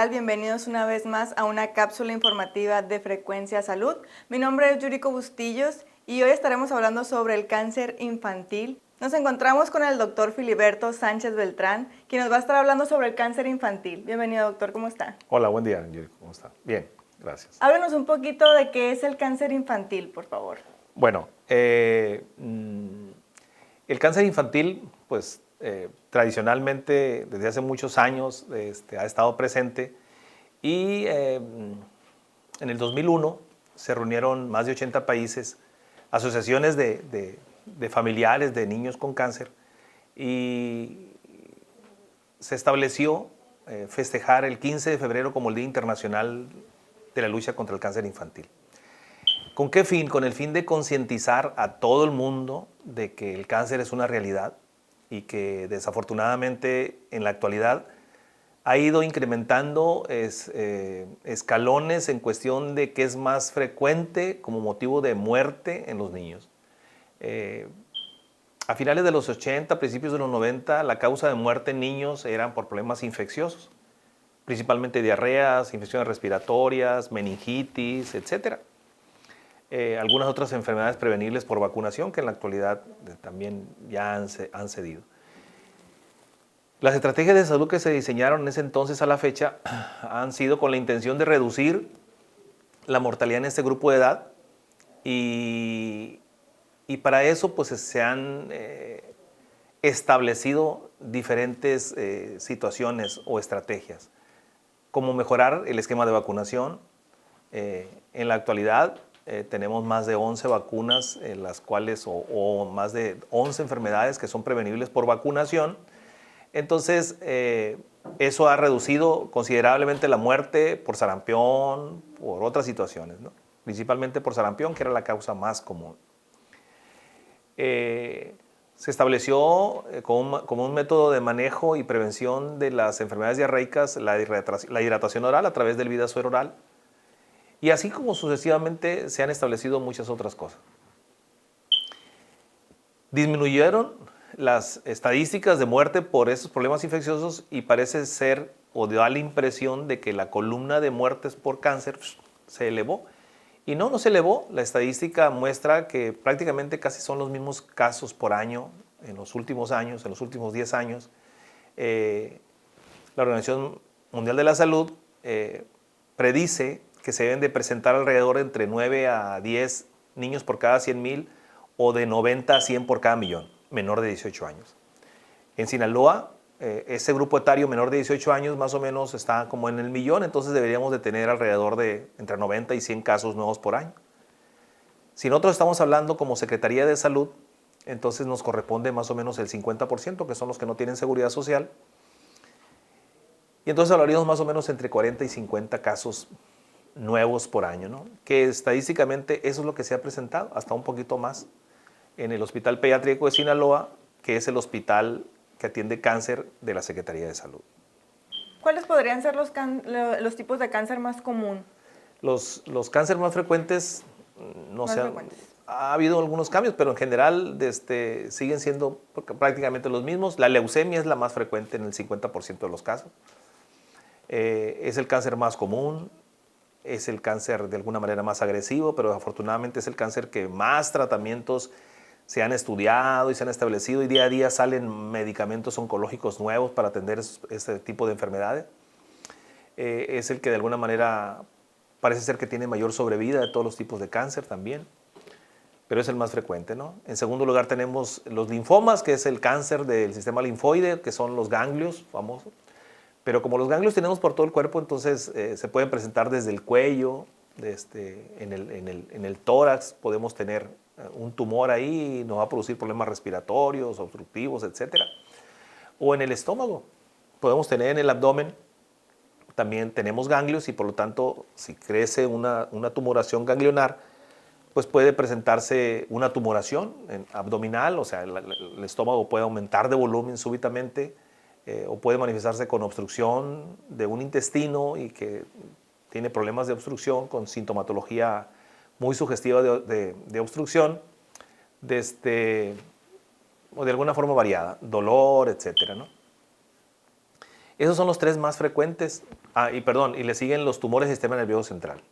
tal? Bienvenidos una vez más a una cápsula informativa de Frecuencia Salud. Mi nombre es Yuriko Bustillos y hoy estaremos hablando sobre el cáncer infantil. Nos encontramos con el doctor Filiberto Sánchez Beltrán, quien nos va a estar hablando sobre el cáncer infantil. Bienvenido, doctor, ¿cómo está? Hola, buen día, Yuriko, ¿cómo está? Bien, gracias. Háblenos un poquito de qué es el cáncer infantil, por favor. Bueno, el cáncer infantil, pues tradicionalmente desde hace muchos años ha estado presente y en el 2001 se reunieron más de 80 países, asociaciones de familiares de niños con cáncer y se estableció festejar el 15 de febrero como el Día Internacional de la Lucha contra el Cáncer Infantil. ¿Con qué fin? Con el fin de concientizar a todo el mundo de que el cáncer es una realidad y que desafortunadamente en la actualidad ha ido incrementando escalones en cuestión de que es más frecuente como motivo de muerte en los niños. A finales de los 80, principios de los 90, la causa de muerte en niños eran por problemas infecciosos, principalmente diarreas, infecciones respiratorias, meningitis, etc. Algunas otras enfermedades prevenibles por vacunación que en la actualidad también ya han cedido. Las estrategias de salud que se diseñaron en ese entonces a la fecha han sido con la intención de reducir la mortalidad en este grupo de edad y para eso pues se han establecido diferentes situaciones o estrategias, como mejorar el esquema de vacunación. En la actualidad tenemos más de 11 vacunas, en las cuales, o más de 11 enfermedades que son prevenibles por vacunación. Entonces, eso ha reducido considerablemente la muerte por sarampión, por otras situaciones, ¿no? Principalmente por sarampión, que era la causa más común. Se estableció como un método de manejo y prevención de las enfermedades diarreicas la hidratación oral a través del Vidasuero oral. Y así como sucesivamente se han establecido muchas otras cosas. Disminuyeron las estadísticas de muerte por esos problemas infecciosos y parece ser o da la impresión de que la columna de muertes por cáncer se elevó. Y no se elevó. La estadística muestra que prácticamente casi son los mismos casos por año en los últimos años, en los últimos 10 años. La Organización Mundial de la Salud predice que se deben de presentar alrededor entre 9 a 10 niños por cada 100,000 o de 90 a 100 por cada millón, menor de 18 años. En Sinaloa, ese grupo etario menor de 18 años más o menos está como en el millón, entonces deberíamos de tener alrededor de entre 90 y 100 casos nuevos por año. Si nosotros estamos hablando como Secretaría de Salud, entonces nos corresponde más o menos el 50%, que son los que no tienen seguridad social. Y entonces hablaríamos más o menos entre 40 y 50 casos nuevos por año, ¿no? Que estadísticamente eso es lo que se ha presentado, hasta un poquito más, en el Hospital Pediátrico de Sinaloa, que es el hospital que atiende cáncer de la Secretaría de Salud. ¿Cuáles podrían ser los tipos de cáncer más común? Los cánceres más frecuentes, ha habido algunos cambios, pero en general siguen siendo prácticamente los mismos. La leucemia es la más frecuente en el 50% de los casos. Es el cáncer más común. Es el cáncer de alguna manera más agresivo, pero afortunadamente es el cáncer que más tratamientos se han estudiado y se han establecido y día a día salen medicamentos oncológicos nuevos para atender este tipo de enfermedades. Es el que de alguna manera parece ser que tiene mayor sobrevida de todos los tipos de cáncer también, pero es el más frecuente, ¿no? En segundo lugar tenemos los linfomas, que es el cáncer del sistema linfoide, que son los ganglios famosos. Pero como los ganglios tenemos por todo el cuerpo, entonces se pueden presentar desde el cuello, en el tórax podemos tener un tumor ahí y nos va a producir problemas respiratorios, obstructivos, etc. O en el estómago, podemos tener en el abdomen, también tenemos ganglios y por lo tanto si crece una tumoración ganglionar, pues puede presentarse una tumoración abdominal, o sea, el estómago puede aumentar de volumen súbitamente, o puede manifestarse con obstrucción de un intestino y que tiene problemas de obstrucción con sintomatología muy sugestiva de obstrucción, o de alguna forma variada, dolor, etc., ¿no? Esos son los tres más frecuentes. Y le siguen los tumores del sistema nervioso central,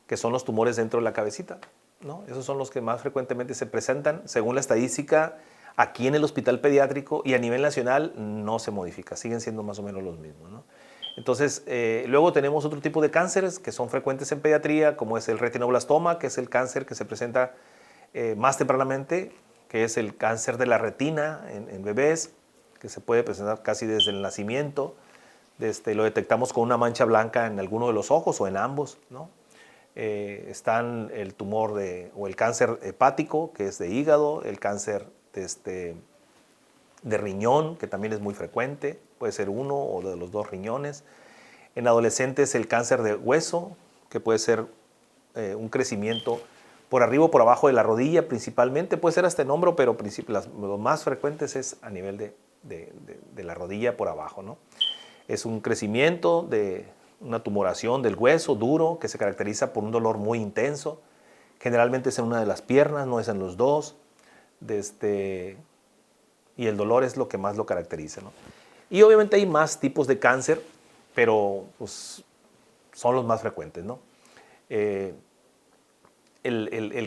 que son los tumores dentro de la cabecita, ¿no? Esos son los que más frecuentemente se presentan. Según la estadística, aquí en el hospital pediátrico y a nivel nacional no se modifica, siguen siendo más o menos los mismos, ¿no? Entonces, luego tenemos otro tipo de cánceres que son frecuentes en pediatría, como es el retinoblastoma, que es el cáncer que se presenta más tempranamente, que es el cáncer de la retina en bebés, que se puede presentar casi desde el nacimiento. Lo detectamos con una mancha blanca en alguno de los ojos o en ambos, ¿no? Están el tumor o el cáncer hepático, que es de hígado, el cáncer de riñón, que también es muy frecuente, puede ser uno o de los dos riñones. En adolescentes el cáncer de hueso, que puede ser un crecimiento por arriba o por abajo de la rodilla principalmente, puede ser hasta en hombro, pero lo más frecuentes es a nivel de la rodilla por abajo, ¿no? Es un crecimiento de una tumoración del hueso duro que se caracteriza por un dolor muy intenso. Generalmente es en una de las piernas, no es en los dos. Y el dolor es lo que más lo caracteriza, ¿no? Y obviamente hay más tipos de cáncer, pero pues, son los más frecuentes, ¿no? El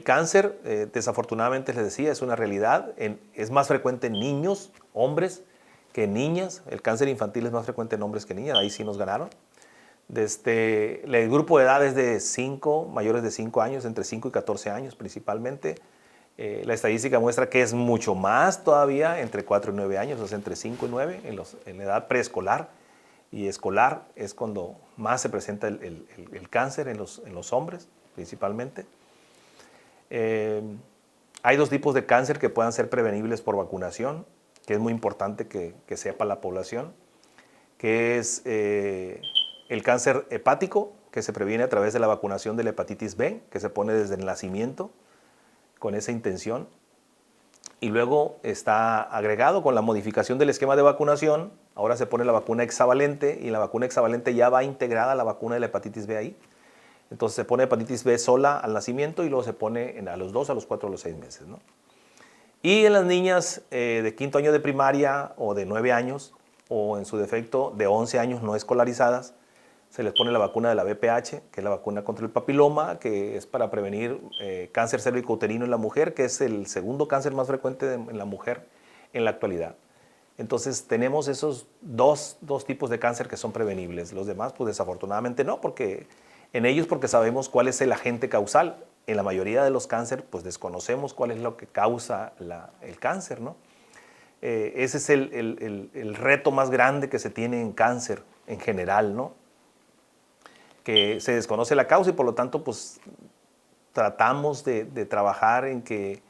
cáncer, desafortunadamente les decía, es una realidad. Es más frecuente en niños, hombres, que en niñas. El cáncer infantil es más frecuente en hombres que en niñas, ahí sí nos ganaron. El grupo de edad es de mayores de 5 años, entre 5 y 14 años principalmente. La estadística muestra que es mucho más todavía entre 4 y 9 años, o sea, entre 5 y 9, en la edad preescolar y escolar es cuando más se presenta el cáncer en los hombres principalmente. Hay dos tipos de cáncer que puedan ser prevenibles por vacunación, que es muy importante que sepa la población, que es el cáncer hepático, que se previene a través de la vacunación de la hepatitis B, que se pone desde el nacimiento con esa intención. Y luego está agregado con la modificación del esquema de vacunación, ahora se pone la vacuna hexavalente y la vacuna hexavalente ya va integrada a la vacuna de la hepatitis B ahí. Entonces se pone hepatitis B sola al nacimiento y luego se pone a los 2, a los 4, a los 6 meses, ¿no? Y en las niñas de 5º año de primaria o de 9 años o en su defecto de 11 años no escolarizadas, se les pone la vacuna de la VPH, que es la vacuna contra el papiloma, que es para prevenir cáncer cérvico-uterino en la mujer, que es el segundo cáncer más frecuente en la mujer en la actualidad. Entonces tenemos esos dos tipos de cáncer que son prevenibles. Los demás, pues desafortunadamente no, porque sabemos cuál es el agente causal. En la mayoría de los cánceres, pues desconocemos cuál es lo que causa el cáncer, ¿no? Ese es el reto más grande que se tiene en cáncer en general, ¿no? Que se desconoce la causa y por lo tanto, pues tratamos de trabajar en que,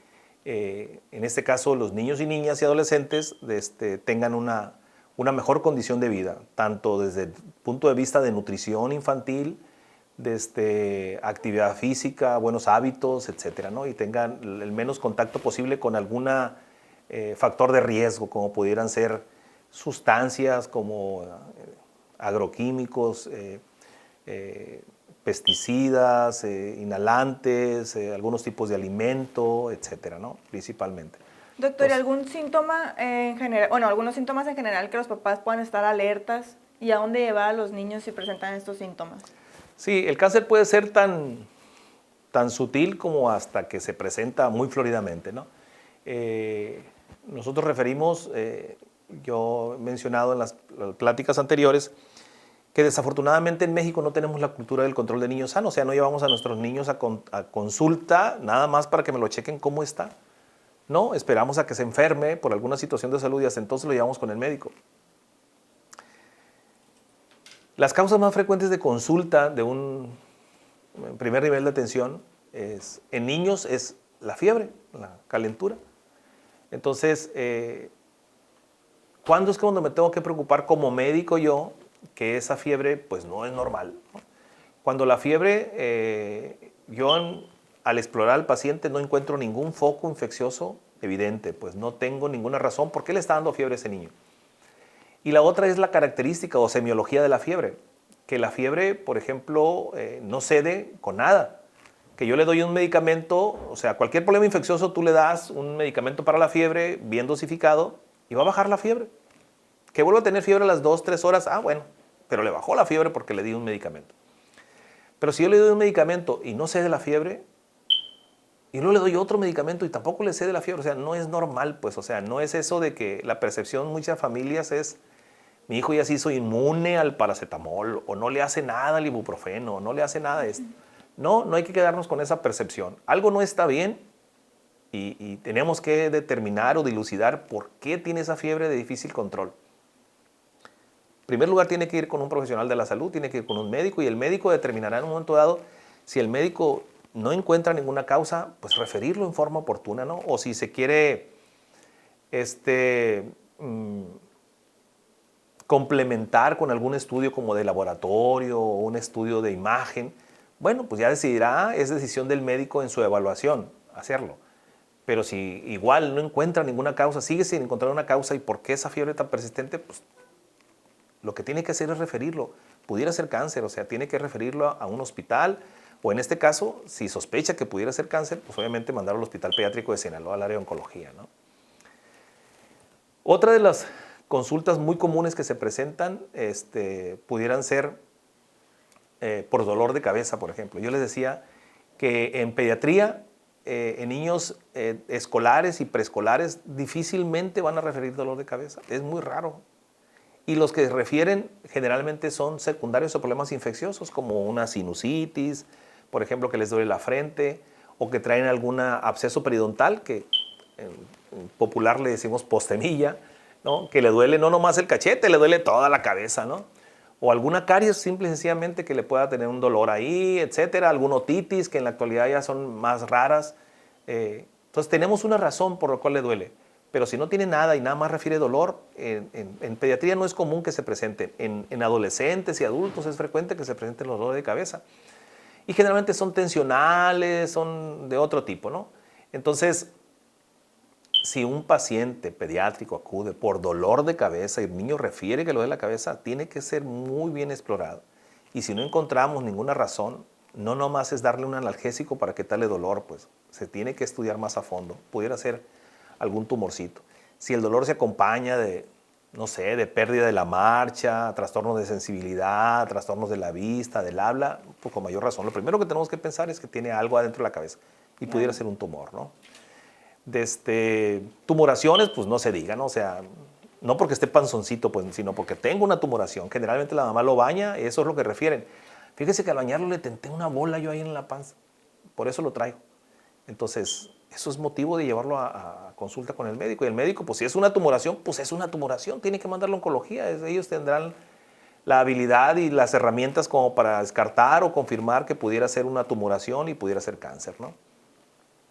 en este caso, los niños y niñas y adolescentes tengan una mejor condición de vida, tanto desde el punto de vista de nutrición infantil, actividad física, buenos hábitos, etcétera, ¿no? Y tengan el menos contacto posible con algún factor de riesgo, como pudieran ser sustancias como agroquímicos, pesticidas, inhalantes, algunos tipos de alimento, etcétera, ¿no? Principalmente. Doctor, ¿y algún síntoma en general, algunos síntomas en general que los papás puedan estar alertas y a dónde llevar a los niños si presentan estos síntomas? Sí, el cáncer puede ser tan sutil como hasta que se presenta muy floridamente, ¿no? Nosotros referimos, yo he mencionado en las pláticas anteriores, que desafortunadamente en México no tenemos la cultura del control de niños sanos, o sea, no llevamos a nuestros niños a consulta nada más para que me lo chequen cómo está. No, esperamos a que se enferme por alguna situación de salud y hasta entonces lo llevamos con el médico. Las causas más frecuentes de consulta de un primer nivel de atención en niños es la fiebre, la calentura. Entonces, ¿cuándo es cuando me tengo que preocupar como médico yo que esa fiebre pues no es normal, ¿no? Cuando la fiebre, al explorar al paciente no encuentro ningún foco infeccioso evidente, pues no tengo ninguna razón por qué le está dando fiebre a ese niño. Y la otra es la característica o semiología de la fiebre, que la fiebre, por ejemplo, no cede con nada. Que yo le doy un medicamento, o sea, cualquier problema infeccioso tú le das un medicamento para la fiebre bien dosificado y va a bajar la fiebre. Que vuelva a tener fiebre a las 2, 3 horas, bueno, pero le bajó la fiebre porque le di un medicamento. Pero si yo le doy un medicamento y no cede la fiebre, y luego le doy otro medicamento y tampoco le cede la fiebre, o sea, no es normal, pues, o sea, no es eso de que la percepción en muchas familias es, mi hijo ya se hizo inmune al paracetamol, o no le hace nada al ibuprofeno, o no le hace nada de esto. No, no hay que quedarnos con esa percepción. Algo no está bien y tenemos que determinar o dilucidar por qué tiene esa fiebre de difícil control. En primer lugar, tiene que ir con un profesional de la salud, tiene que ir con un médico y el médico determinará en un momento dado si el médico no encuentra ninguna causa, pues referirlo en forma oportuna, ¿no? O si se quiere complementar con algún estudio como de laboratorio o un estudio de imagen, bueno, pues ya decidirá, es decisión del médico en su evaluación hacerlo. Pero si igual no encuentra ninguna causa, sigue sin encontrar una causa y por qué esa fiebre tan persistente, pues lo que tiene que hacer es referirlo. Pudiera ser cáncer, o sea, tiene que referirlo a un hospital o en este caso, si sospecha que pudiera ser cáncer, pues obviamente mandarlo al Hospital Pediátrico de Sinaloa, al área de oncología, ¿no? Otra de las consultas muy comunes que se presentan pudieran ser por dolor de cabeza, por ejemplo. Yo les decía que en pediatría, en niños escolares y preescolares, difícilmente van a referir dolor de cabeza. Es muy raro. Y los que refieren generalmente son secundarios o problemas infecciosos, como una sinusitis, por ejemplo, que les duele la frente, o que traen alguna absceso periodontal, que en popular le decimos postenilla, ¿no? Que le duele no nomás el cachete, le duele toda la cabeza, ¿no? O alguna caries simple y sencillamente que le pueda tener un dolor ahí, etcétera, alguna otitis que en la actualidad ya son más raras. Entonces tenemos una razón por la cual le duele. Pero si no tiene nada y nada más refiere dolor, en pediatría no es común que se presenten. En adolescentes y adultos es frecuente que se presenten los dolores de cabeza. Y generalmente son tensionales, son de otro tipo, ¿no? Entonces, si un paciente pediátrico acude por dolor de cabeza y el niño refiere que lo de la cabeza, tiene que ser muy bien explorado. Y si no encontramos ninguna razón, no nomás es darle un analgésico para quitarle dolor, pues se tiene que estudiar más a fondo. Pudiera ser algún tumorcito. Si el dolor se acompaña de, no sé, de pérdida de la marcha, trastornos de sensibilidad, trastornos de la vista, del habla, pues con mayor razón. Lo primero que tenemos que pensar es que tiene algo adentro de la cabeza y pudiera ser un tumor, ¿no? Tumoraciones, pues no se diga, ¿no? O sea, no porque esté panzoncito, pues, sino porque tengo una tumoración. Generalmente la mamá lo baña, eso es lo que refieren. Fíjese que al bañarlo le tenté una bola yo ahí en la panza, por eso lo traigo. Entonces, eso es motivo de llevarlo a consulta con el médico. Y el médico, pues si es una tumoración, pues es una tumoración, tiene que mandarlo a oncología. Ellos tendrán la habilidad y las herramientas como para descartar o confirmar que pudiera ser una tumoración y pudiera ser cáncer, ¿no?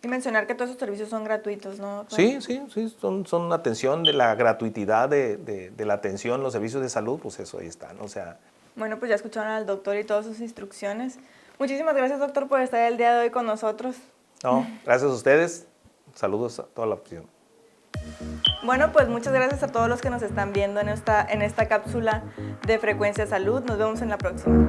Y mencionar que todos esos servicios son gratuitos, ¿no? Sí, son atención de la gratuitidad de la atención, los servicios de salud, pues eso ahí está, ¿no? O sea... Bueno, pues ya escucharon al doctor y todas sus instrucciones. Muchísimas gracias, doctor, por estar el día de hoy con nosotros. No, gracias a ustedes. Saludos a toda la opción. Bueno, pues muchas gracias a todos los que nos están viendo en esta cápsula de Frecuencia Salud. Nos vemos en la próxima.